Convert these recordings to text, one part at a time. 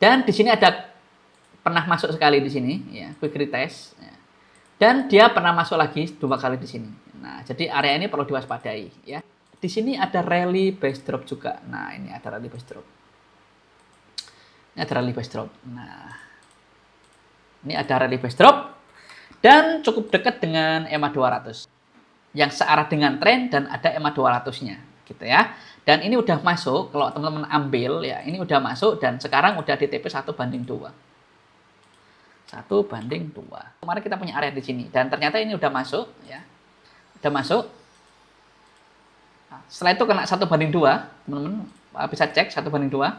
Dan di sini ada pernah masuk sekali di sini, ya, quick retest. Ya. Dan dia pernah masuk lagi 2 kali di sini. Nah, jadi area ini perlu diwaspadai, ya. Di sini ada rally base drop juga. Nah, ini ada rally base drop. Ini ada rally base drop. Nah, ini ada rally base drop dan cukup dekat dengan EMA 200 yang searah dengan tren dan ada EMA 200-nya, gitu ya. Dan ini udah masuk, kalau teman-teman ambil ya, ini udah masuk dan sekarang udah di TP 1:2. 1:2. Kemarin kita punya area di sini dan ternyata ini udah masuk ya. Udah masuk. Nah, setelah itu kena 1:2, teman-teman bisa cek 1:2.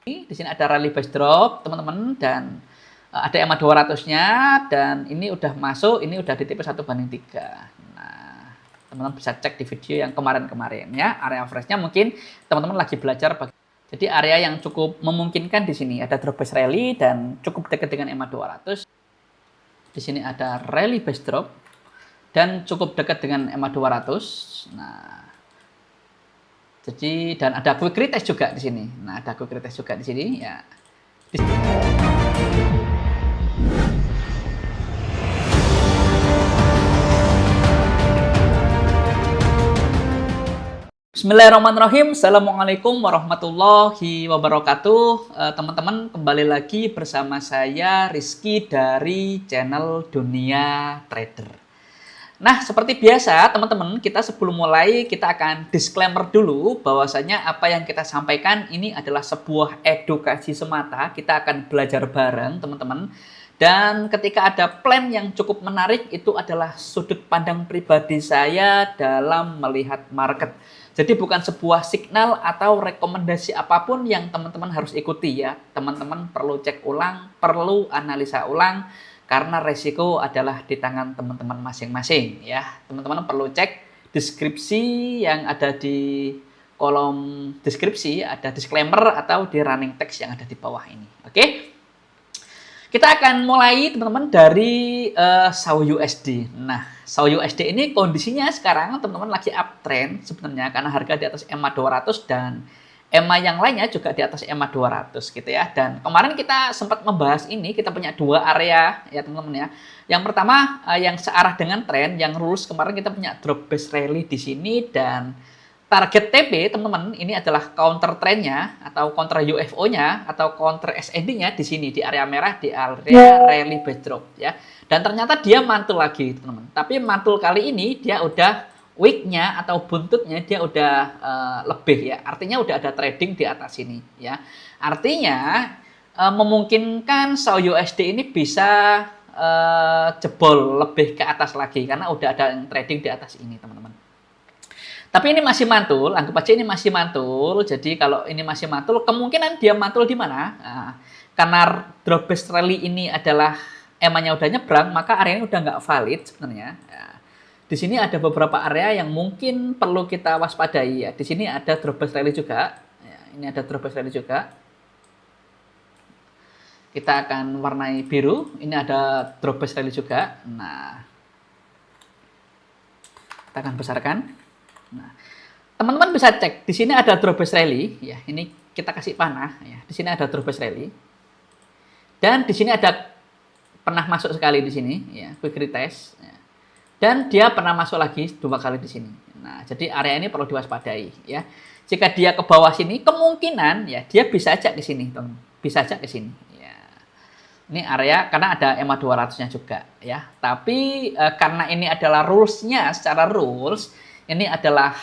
Di sini ada rally base drop, teman-teman, dan ada EMA 200-nya dan ini udah masuk, ini udah di tipe 1:3. Nah, teman-teman bisa cek di video yang kemarin-kemarin ya. Area freshnya mungkin teman-teman lagi belajar jadi area yang cukup memungkinkan di sini ada drop base rally dan cukup dekat dengan EMA 200. Di sini ada rally base drop dan cukup dekat dengan EMA 200. Nah, jadi dan ada quick retest juga di sini. Nah, ada quick retest juga di sini ya. Bismillahirrahmanirrahim. Assalamualaikum warahmatullahi wabarakatuh. Teman-teman, kembali lagi bersama saya Rizky dari channel Dunia Trader. Nah, seperti biasa teman-teman, kita sebelum mulai kita akan disclaimer dulu bahwasanya apa yang kita sampaikan ini adalah sebuah edukasi semata. Kita akan belajar bareng teman-teman. Dan ketika ada plan yang cukup menarik, itu adalah sudut pandang pribadi saya dalam melihat market. Jadi bukan sebuah signal atau rekomendasi apapun yang teman-teman harus ikuti ya. Teman-teman perlu cek ulang, perlu analisa ulang, karena resiko adalah di tangan teman-teman masing-masing ya. Teman-teman perlu cek deskripsi yang ada di kolom deskripsi, ada disclaimer atau di running text yang ada di bawah ini. Oke? Kita akan mulai teman-teman dari SAU USD. Nah, SAU USD ini kondisinya sekarang teman-teman lagi uptrend sebenarnya karena harga di atas EMA 200 dan EMA yang lainnya juga di atas EMA 200 gitu ya. Dan kemarin kita sempat membahas ini, kita punya 2 area ya teman-teman ya. Yang pertama yang searah dengan tren, yang lurus kemarin kita punya drop base rally di sini dan target TP teman-teman ini adalah counter trendnya atau counter UFO-nya atau counter SND-nya di sini di area merah di area rally base drop ya. Dan ternyata dia mantul lagi teman-teman. Tapi mantul kali ini dia udah wick-nya atau buntutnya dia udah lebih ya. Artinya udah ada trading di atas sini ya. Artinya memungkinkan SAU USD ini bisa jebol lebih ke atas lagi karena udah ada yang trading di atas ini teman-teman. Tapi ini masih mantul, anggap aja ini masih mantul. Jadi kalau ini masih mantul, kemungkinan dia mantul di mana? Nah, karena drop base rally ini adalah EMA-nya udah nyebrang, maka area ini udah nggak valid sebenarnya. Ya. Di sini ada beberapa area yang mungkin perlu kita waspadai ya. Di sini ada drop base rally juga. Ya, ini ada drop base rally juga. Kita akan warnai biru. Ini ada drop base rally juga. Nah, kita akan besarkan. Nah, teman-teman bisa cek di sini ada drop base rally ya. Ini kita kasih panah ya. Di sini ada drop base rally. Dan di sini ada pernah masuk sekali di sini ya, quick retest ya. Dan dia pernah masuk lagi 2 kali di sini. Nah, jadi area ini perlu diwaspadai ya. Jika dia ke bawah sini kemungkinan ya dia bisa aja ke sini, teman. Bisa aja ke sini ya. Ini area karena ada EMA 200-nya juga ya. Tapi karena ini adalah rules-nya, secara rules ini adalah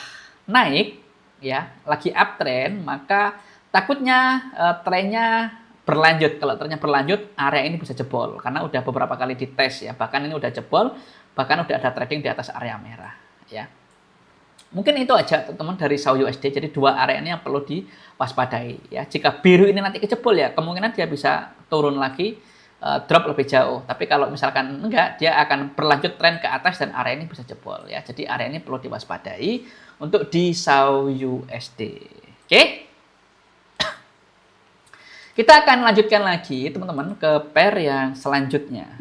naik ya, lagi uptrend, maka takutnya trennya berlanjut. Kalau trennya berlanjut, area ini bisa jebol karena udah beberapa kali dites ya. Bahkan ini udah jebol, bahkan udah ada trading di atas area merah ya. Mungkin itu aja teman-teman dari SAU USD. Jadi 2 area ini yang perlu diwaspadai ya. Jika biru ini nanti kejebol ya, kemungkinan dia bisa turun lagi, drop lebih jauh. Tapi kalau misalkan enggak, dia akan berlanjut tren ke atas dan area ini bisa jebol ya. Jadi area ini perlu diwaspadai untuk di SAU USD. Oke? Kita akan lanjutkan lagi teman-teman ke pair yang selanjutnya.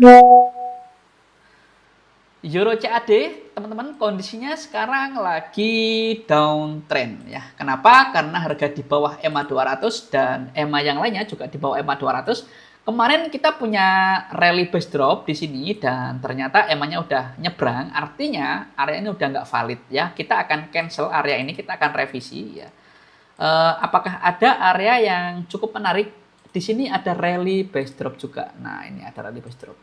Euro CAD, teman-teman, kondisinya sekarang lagi downtrend ya. Kenapa? Karena harga di bawah EMA 200 dan EMA yang lainnya juga di bawah EMA 200. Kemarin kita punya rally base drop di sini dan ternyata EMA-nya udah nyebrang, artinya area ini udah nggak valid ya. Kita akan cancel area ini, kita akan revisi ya. Apakah ada area yang cukup menarik? Di sini ada rally base drop juga. Nah, ini ada rally base drop.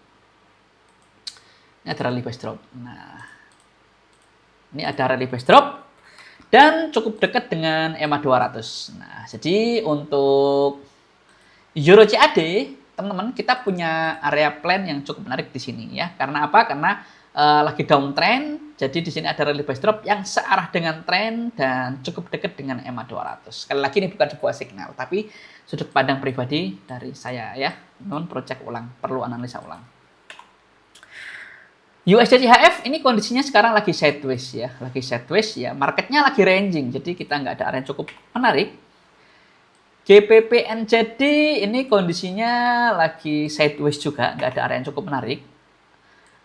Ini ada rally base drop. Nah, ini ada rally base drop dan cukup dekat dengan EMA 200. Nah, jadi untuk Euro CAD, teman-teman, kita punya area plan yang cukup menarik di sini ya. Karena apa? Karena lagi downtrend. Jadi di sini ada rally base drop yang searah dengan tren dan cukup dekat dengan EMA 200. Sekali lagi ini bukan sebuah signal, tapi sudut pandang pribadi dari saya ya. Non project ulang, perlu analisa ulang. USD CHF ini kondisinya sekarang lagi sideways ya, marketnya lagi ranging, jadi kita nggak ada area yang cukup menarik. GBP NZD ini kondisinya lagi sideways juga, nggak ada area yang cukup menarik.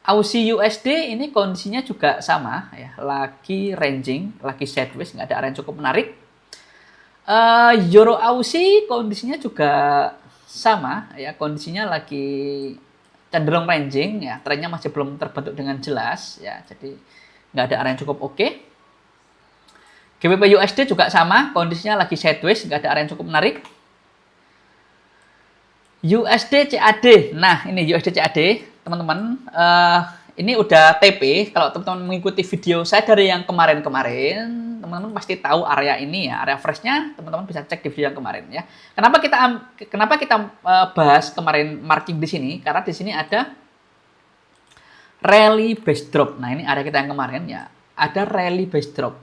Aussie USD ini kondisinya juga sama ya, lagi ranging, lagi sideways, nggak ada area yang cukup menarik. Euro Aussie kondisinya juga sama ya, kondisinya lagi cenderung ranging ya, trennya masih belum terbentuk dengan jelas ya, jadi nggak ada area yang cukup oke. GBP USD juga sama, kondisinya lagi sideways, nggak ada area yang cukup menarik. USD CAD, nah ini USD CAD teman-teman, ini udah TP. Kalau teman-teman mengikuti video saya dari yang kemarin-kemarin, teman-teman pasti tahu area ini ya, area freshnya teman-teman bisa cek di video yang kemarin ya. Kenapa kita bahas kemarin marking di sini? Karena di sini ada rally base drop. Nah, ini area kita yang kemarin ya, ada rally base drop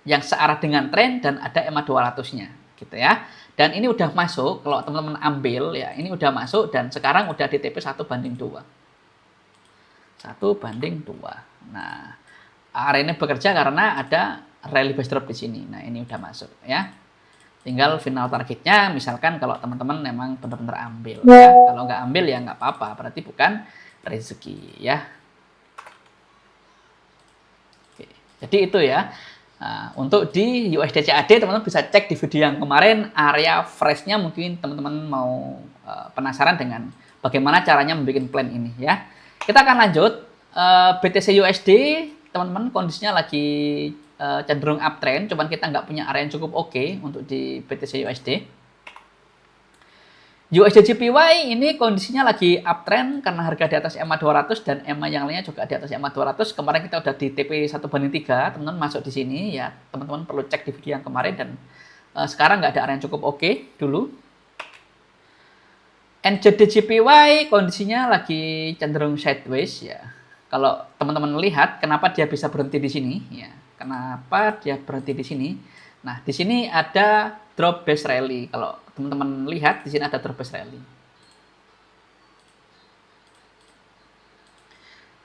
yang searah dengan tren dan ada EMA 200-nya gitu ya. Dan ini udah masuk, kalau teman-teman ambil ya, ini udah masuk dan sekarang udah di TP 1:2. 1:2. Nah, area ini bekerja karena ada rally base drop di sini. Nah, ini udah masuk ya. Tinggal final targetnya, misalkan kalau teman-teman memang benar-benar ambil ya. Kalau nggak ambil ya nggak apa-apa, berarti bukan rezeki ya. Oke, jadi itu ya. Nah, untuk di USD CAD teman-teman bisa cek di video yang kemarin, area freshnya mungkin teman-teman mau penasaran dengan bagaimana caranya membuat plan ini ya. Kita akan lanjut. BTC USD teman-teman kondisinya lagi cenderung uptrend, cuman kita nggak punya area yang cukup oke untuk di BTC USD. USD JPY ini kondisinya lagi uptrend karena harga di atas EMA 200 dan EMA yang lainnya juga di atas EMA 200. Kemarin kita udah di TP 1:3, teman-teman masuk di sini ya. Teman-teman perlu cek di video yang kemarin dan sekarang nggak ada area yang cukup oke dulu. NZD JPY kondisinya lagi cenderung sideways ya. Kalau teman-teman lihat kenapa dia bisa berhenti di sini ya. Kenapa dia berhenti di sini? Nah, di sini ada drop base rally. Kalau teman-teman lihat di sini ada drop base rally.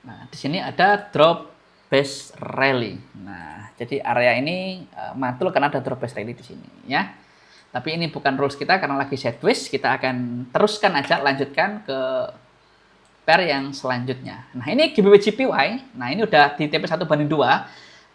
Nah, di sini ada drop base rally. Nah, jadi area ini mantul karena ada drop base rally di sini ya. Tapi ini bukan rules kita karena lagi sideways, kita akan teruskan aja, lanjutkan ke pair yang selanjutnya. Nah, ini GBP JPY. Nah, ini udah di TP 1:2.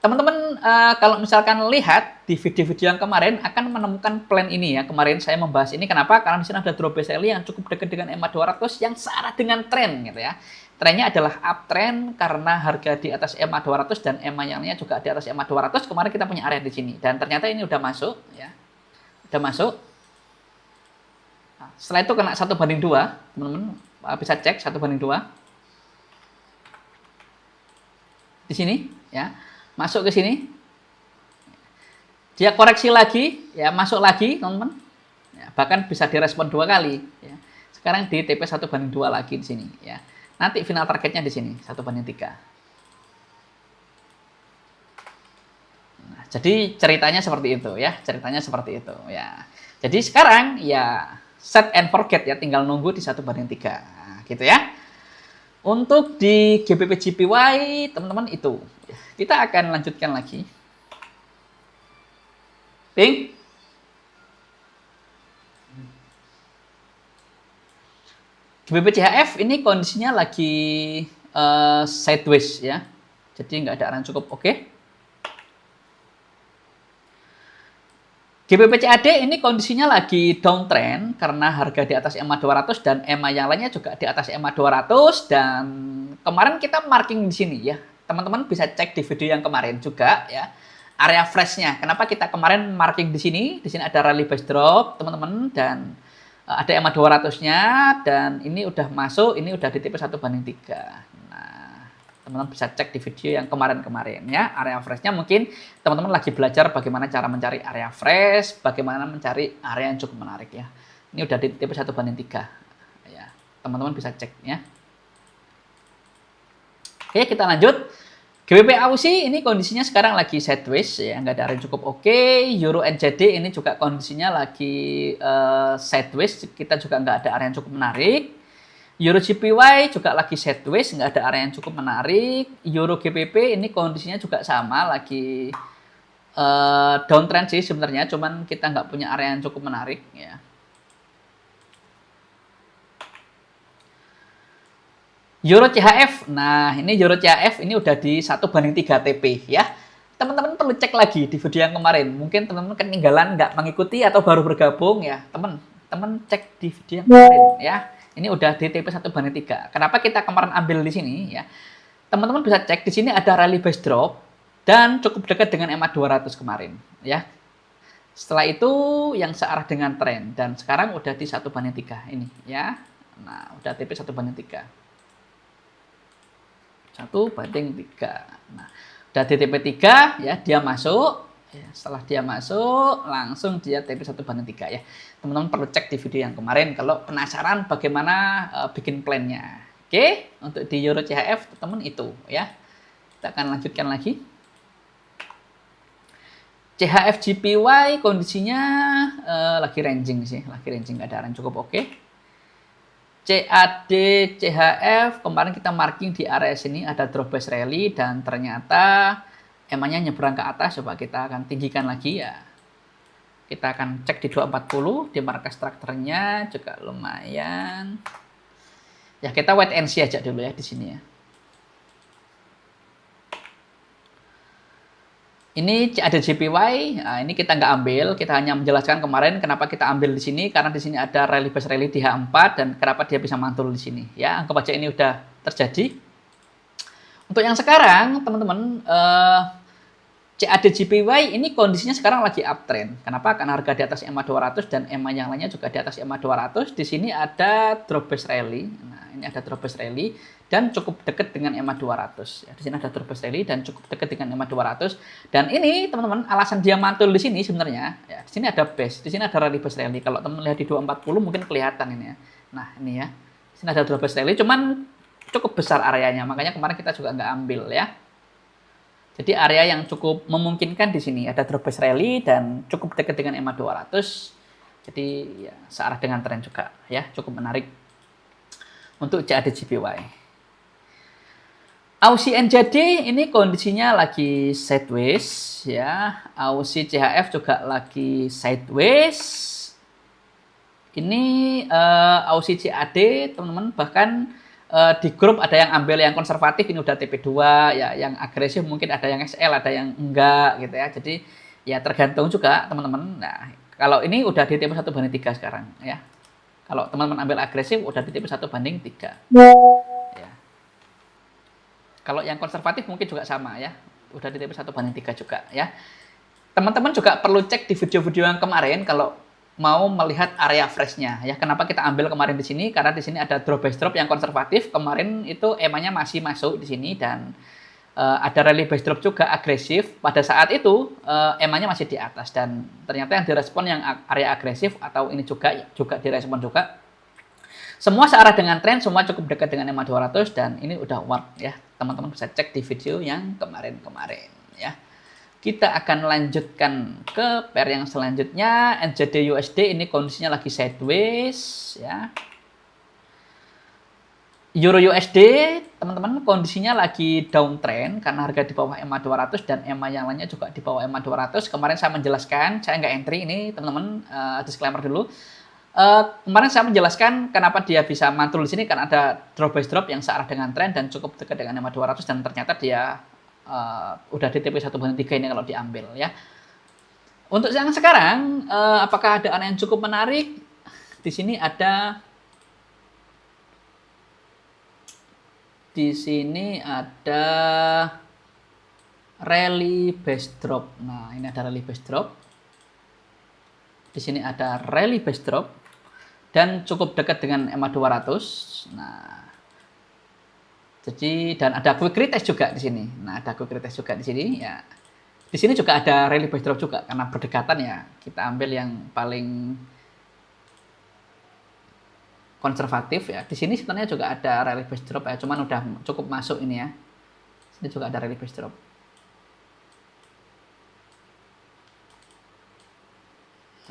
Teman-teman kalau misalkan lihat di video-video yang kemarin akan menemukan plan ini ya. Kemarin saya membahas ini kenapa? Karena di sini ada drop base rally yang cukup dekat dengan EMA 200 yang searah dengan tren gitu ya. Trennya adalah uptrend karena harga di atas EMA 200 dan EMA yang lainnya juga di atas EMA 200. Kemarin kita punya area di sini dan ternyata ini udah masuk ya. Udah masuk. Nah, setelah itu kena 1:2, teman-teman bisa cek 1:2 di sini ya, masuk ke sini, dia koreksi lagi ya, masuk lagi teman-teman ya, bahkan bisa direspon 2 kali ya. Sekarang di TP 1:2 lagi di sini ya, nanti final targetnya di sini 1:3. Jadi ceritanya seperti itu ya, ya. Jadi sekarang ya set and forget ya, tinggal nunggu di 1:3 nah, gitu ya. Untuk di GBP JPY teman-teman itu. Kita akan lanjutkan lagi. Ping. GBP CHF ini kondisinya lagi sideways ya. Jadi nggak ada area yang cukup oke. GBP CAD ini kondisinya lagi downtrend karena harga di atas EMA 200 dan EMA yang lainnya juga di atas EMA 200, dan kemarin kita marking di sini ya. Teman-teman bisa cek di video yang kemarin juga ya. Area fresh-nya. Kenapa kita kemarin marking di sini? Di sini ada rally base drop, teman-teman, dan ada EMA 200-nya, dan ini udah masuk, ini udah di tipe 1/3. Teman-teman bisa cek di video yang kemarin-kemarin ya. Area fresh-nya mungkin teman-teman lagi belajar bagaimana cara mencari area fresh, bagaimana mencari area yang cukup menarik ya. Ini udah di tipe 1/3 ya. Teman-teman bisa cek ya. Oke, kita lanjut. GBP AUD ini kondisinya sekarang lagi sideways ya, nggak ada area yang cukup oke. Euro NZD ini juga kondisinya lagi sideways, kita juga nggak ada area yang cukup menarik. Euro JPY juga lagi sideways, nggak ada area yang cukup menarik. Euro GBP ini kondisinya juga sama, lagi downtrend sih sebenarnya, cuman kita nggak punya area yang cukup menarik ya. Euro CHF, nah ini Euro CHF ini udah di 1/3 TP ya. Teman-teman perlu cek lagi di video yang kemarin. Mungkin teman-teman ketinggalan, nggak mengikuti atau baru bergabung ya. Teman-teman cek di video yang kemarin ya. Ini udah di TP 1/3. Kenapa kita kemarin ambil di sini ya? Teman-teman bisa cek di sini ada rally base drop dan cukup dekat dengan EMA 200 kemarin ya. Setelah itu yang searah dengan tren, dan sekarang udah di 1/3 ini ya. Nah, udah TP 1/3. 1/3. Nah, udah di TP 3 ya, dia masuk. Ya, setelah dia masuk, langsung dia TP 1/3 ya. Teman-teman perlu cek di video yang kemarin kalau penasaran bagaimana bikin plannya. Oke, untuk di Euro CHF teman-teman itu ya. Kita akan lanjutkan lagi. CHF JPY kondisinya lagi ranging sih, lagi ranging, nggak ada area yang cukup oke. CAD CHF kemarin kita marking di area sini ada drop base rally, dan ternyata EMA-nya nyebrang ke atas. Coba kita akan tinggikan lagi ya. Kita akan cek di 240, di market structure-nya juga lumayan. Ya, kita wait and see aja dulu ya di sini ya. Ini ada JPY, nah, ini kita nggak ambil, kita hanya menjelaskan kemarin kenapa kita ambil di sini, karena di sini ada rally base rally di H4 dan kenapa dia bisa mantul di sini. Ya, anggap aja ini udah terjadi. Untuk yang sekarang, teman-teman, CAD JPY ini kondisinya sekarang lagi uptrend. Kenapa? Karena harga di atas EMA 200 dan EMA yang lainnya juga di atas EMA 200. Di sini ada drop base rally. Nah, ini ada drop base rally dan cukup dekat dengan EMA 200. Ya, di sini ada drop base rally dan cukup dekat dengan EMA 200. Dan ini, teman-teman, alasan dia mantul di sini sebenarnya, ya, di sini ada base, di sini ada rally base rally. Kalau teman lihat di 240 mungkin kelihatan ini ya. Nah, ini ya. Di sini ada drop base rally, cuman cukup besar areanya. Makanya kemarin kita juga nggak ambil ya. Jadi area yang cukup memungkinkan di sini ada drop base rally dan cukup dekat dengan EMA 200. Jadi ya searah dengan tren juga ya, cukup menarik untuk CAD JPY. AUD NZD ini kondisinya lagi sideways ya. AUD CHF juga lagi sideways. Ini AUD CAD, teman-teman, bahkan di grup ada yang ambil yang konservatif, ini udah TP2 ya, yang agresif mungkin ada yang SL, ada yang enggak gitu ya. Jadi ya tergantung juga, teman-teman. Nah, kalau ini udah di TP 1/3 sekarang ya. Kalau teman-teman ambil agresif udah di TP 1/3. Ya. Kalau yang konservatif mungkin juga sama ya. Udah di TP 1/3 juga ya. Teman-teman juga perlu cek di video-video yang kemarin kalau mau melihat area fresh-nya ya. Kenapa kita ambil kemarin di sini? Karena di sini ada drop base drop yang konservatif. Kemarin itu EMA-nya masih masuk di sini, dan ada rally base drop juga agresif. Pada saat itu EMA-nya masih di atas, dan ternyata yang direspon yang area agresif atau ini juga direspon juga. Semua searah dengan tren, semua cukup dekat dengan EMA 200, dan ini udah work ya. Teman-teman bisa cek di video yang kemarin-kemarin ya. Kita akan lanjutkan ke pair yang selanjutnya, NZD USD. Ini kondisinya lagi sideways ya. Euro USD, teman-teman, kondisinya lagi downtrend karena harga di bawah EMA 200 dan EMA yang lainnya juga di bawah EMA 200. Kemarin saya menjelaskan, saya nggak entry ini, teman-teman, disclaimer dulu. Kemarin saya menjelaskan kenapa dia bisa mantul di sini, karena ada drop base drop yang searah dengan tren dan cukup dekat dengan EMA 200, dan ternyata dia udah di TP 1/3 ini kalau diambil ya. Untuk yang sekarang, apakah ada area yang cukup menarik? Di sini ada rally base drop. Nah, ini ada rally base drop. Di sini ada rally base drop dan cukup dekat dengan EMA 200. Nah, jadi dan ada quick retest juga di sini. Nah, ada quick retest juga di sini ya. Di sini juga ada rally base drop juga karena berdekatan ya. Kita ambil yang paling konservatif ya. Di sini sebenarnya juga ada rally base drop ya, cuman udah cukup masuk ini ya. Sini juga ada rally base drop.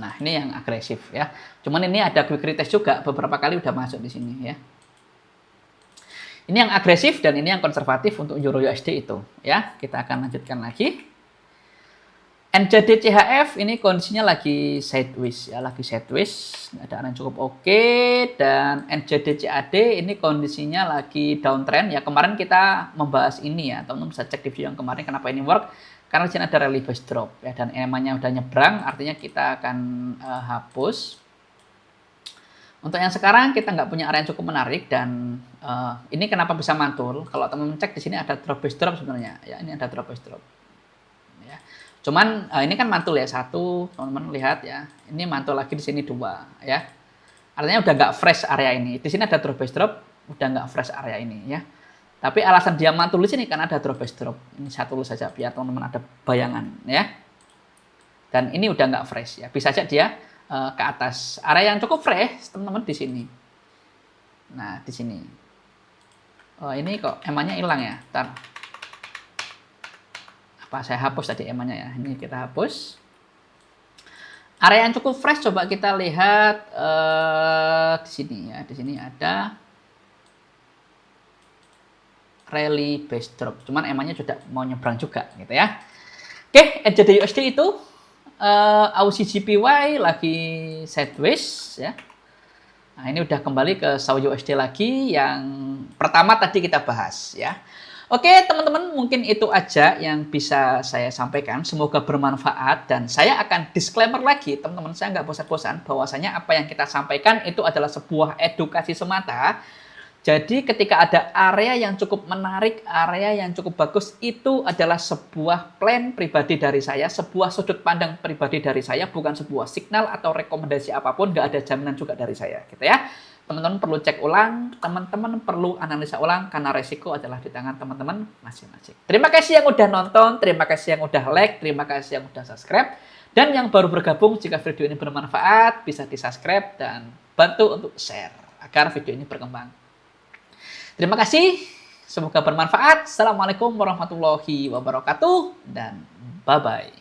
Nah, ini yang agresif ya. Cuman ini ada quick retest juga, beberapa kali udah masuk di sini ya. Ini yang agresif dan ini yang konservatif untuk Euro USD itu ya. Kita akan lanjutkan lagi. NZD CHF ini kondisinya lagi sideways ya, lagi sideways, ada yang cukup oke. Dan NZD CAD ini kondisinya lagi downtrend ya. Kemarin kita membahas ini ya, teman-teman bisa cek di video yang kemarin kenapa ini work, karena di sini ada rally base drop ya, dan EMA-nya udah nyebrang, artinya kita akan hapus. Untuk yang sekarang kita nggak punya area yang cukup menarik, dan ini kenapa bisa mantul? Kalau teman-teman cek di sini ada drop base drop sebenarnya ya, ini ada drop base drop. Cuman ini kan mantul ya, satu, teman-teman lihat ya. Ini mantul lagi di sini dua ya. Artinya udah nggak fresh area ini. Di sini ada drop base drop, udah nggak fresh area ini ya. Tapi alasan dia mantul di sini karena ada drop base drop. Ini saya tulis saja biar teman-teman ada bayangan ya. Dan ini udah nggak fresh ya. Bisa saja dia ke atas. Area yang cukup fresh teman-teman di sini. Nah, di sini. Oh, ini kok EMA-nya hilang ya. Ntar. Saya hapus tadi EMA-nya ya. Ini kita hapus. Area yang cukup fresh coba kita lihat di sini ya. Di sini ada rally base drop. Cuman EMA-nya sudah mau nyebrang juga gitu ya. Oke, NZD USD itu Aussie JPY lagi sideways ya. Nah, ini udah kembali ke SAU USD lagi yang pertama tadi kita bahas ya. Oke, teman-teman, mungkin itu aja yang bisa saya sampaikan. Semoga bermanfaat, dan saya akan disclaimer lagi, teman-teman. Saya nggak bosan-bosan bahwasanya apa yang kita sampaikan itu adalah sebuah edukasi semata. Jadi ketika ada area yang cukup menarik, area yang cukup bagus, itu adalah sebuah plan pribadi dari saya, sebuah sudut pandang pribadi dari saya, bukan sebuah signal atau rekomendasi apapun, nggak ada jaminan juga dari saya, gitu ya. Teman-teman perlu cek ulang, teman-teman perlu analisa ulang, karena resiko adalah di tangan teman-teman masing-masing. Terima kasih yang udah nonton, terima kasih yang udah like, terima kasih yang udah subscribe. Dan yang baru bergabung, jika video ini bermanfaat, bisa di-subscribe dan bantu untuk share, agar video ini berkembang. Terima kasih, semoga bermanfaat. Assalamualaikum warahmatullahi wabarakatuh, dan bye-bye.